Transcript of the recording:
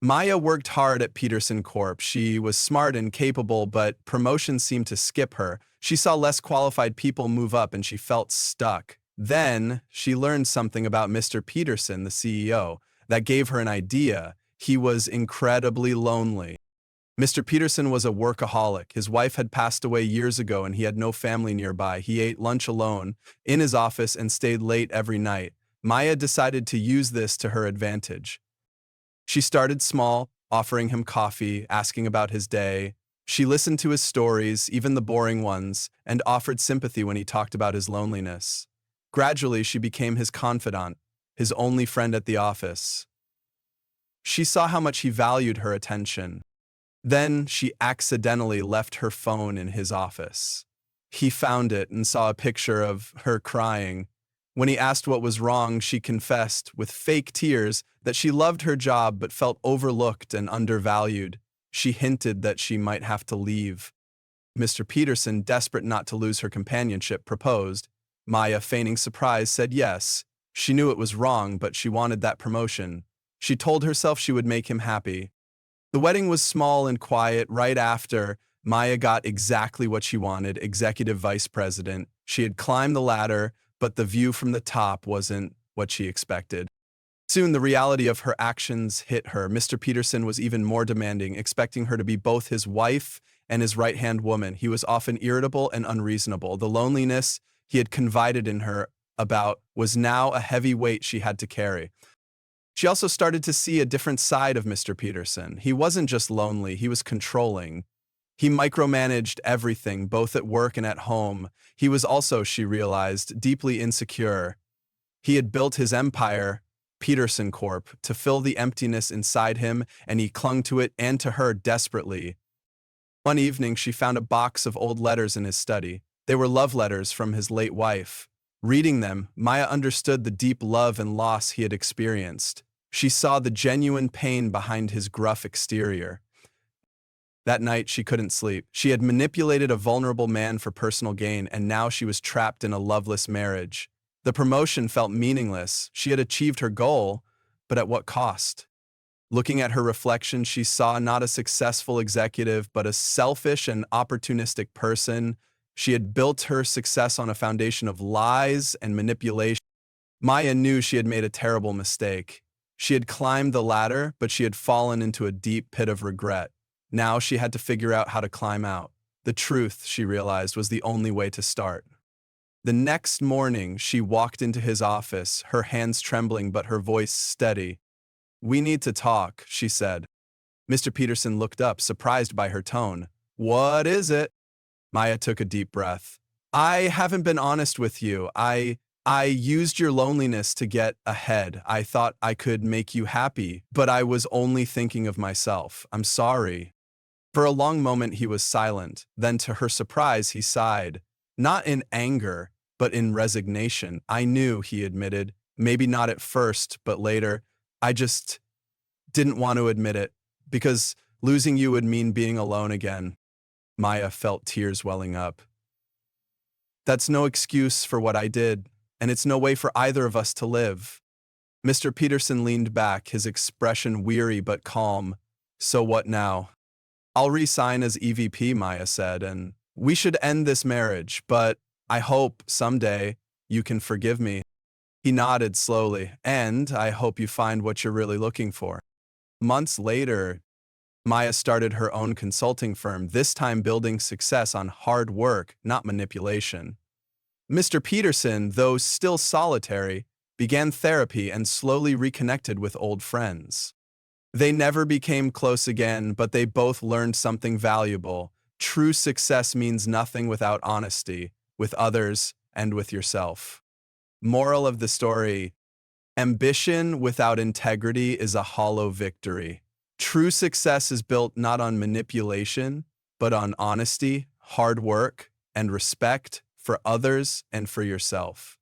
Maya worked hard at Peterson Corp. She was smart and capable, but promotions seemed to skip her. She saw less qualified people move up and she felt stuck. Then she learned something about Mr. Peterson, the CEO, that gave her an idea. He was incredibly lonely. Mr. Peterson was a workaholic. His wife had passed away years ago and he had no family nearby. He ate lunch alone in his office and stayed late every night. Maya decided to use this to her advantage. She started small, offering him coffee, asking about his day. She listened to his stories, even the boring ones, and offered sympathy when he talked about his loneliness. Gradually, she became his confidant, his only friend at the office. She saw how much he valued her attention. Then she accidentally left her phone in his office. He found it and saw a picture of her crying. When he asked what was wrong, she confessed, with fake tears, that she loved her job but felt overlooked and undervalued. She hinted that she might have to leave. Mr. Peterson, desperate not to lose her companionship, proposed. Maya, feigning surprise, said yes. She knew it was wrong, but she wanted that promotion. She told herself she would make him happy. The wedding was small and quiet. Right after, Maya got exactly what she wanted, executive vice president. She had climbed the ladder, but the view from the top wasn't what she expected. Soon, the reality of her actions hit her. Mr. Peterson was even more demanding, expecting her to be both his wife and his right-hand woman. He was often irritable and unreasonable. The loneliness he had confided in her about was now a heavy weight she had to carry. She also started to see a different side of Mr. Peterson. He wasn't just lonely, he was controlling. He micromanaged everything, both at work and at home. He was also, she realized, deeply insecure. He had built his empire, Peterson Corp, to fill the emptiness inside him, and he clung to it and to her desperately. One evening, she found a box of old letters in his study. They were love letters from his late wife. Reading them, Maya understood the deep love and loss he had experienced. She saw the genuine pain behind his gruff exterior. That night, she couldn't sleep. She had manipulated a vulnerable man for personal gain, and now she was trapped in a loveless marriage. The promotion felt meaningless. She had achieved her goal, but at what cost? Looking at her reflection, she saw not a successful executive, but a selfish and opportunistic person. She had built her success on a foundation of lies and manipulation. Maya knew she had made a terrible mistake. She had climbed the ladder, but she had fallen into a deep pit of regret. Now she had to figure out how to climb out. The truth, she realized, was the only way to start. The next morning, she walked into his office, her hands trembling but her voice steady. "We need to talk," she said. Mr. Peterson looked up, surprised by her tone. "What is it?" Maya took a deep breath. "I haven't been honest with you. I used your loneliness to get ahead. I thought I could make you happy, but I was only thinking of myself. I'm sorry." For a long moment, he was silent. Then, to her surprise, he sighed. Not in anger, but in resignation. "I knew," he admitted. "Maybe not at first, but later. I just didn't want to admit it, because losing you would mean being alone again." Maya felt tears welling up. "That's no excuse for what I did, and it's no way for either of us to live." Mr. Peterson leaned back, his expression weary but calm. "So what now?" "I'll resign as EVP," Maya said, "and we should end this marriage, but I hope someday you can forgive me." He nodded slowly. "And I hope you find what you're really looking for." Months later, Maya started her own consulting firm, this time building success on hard work, not manipulation. Mr. Peterson, though still solitary, began therapy and slowly reconnected with old friends. They never became close again, but they both learned something valuable. True success means nothing without honesty, with others and with yourself. Moral of the story: ambition without integrity is a hollow victory. True success is built not on manipulation, but on honesty, hard work, and respect for others and for yourself.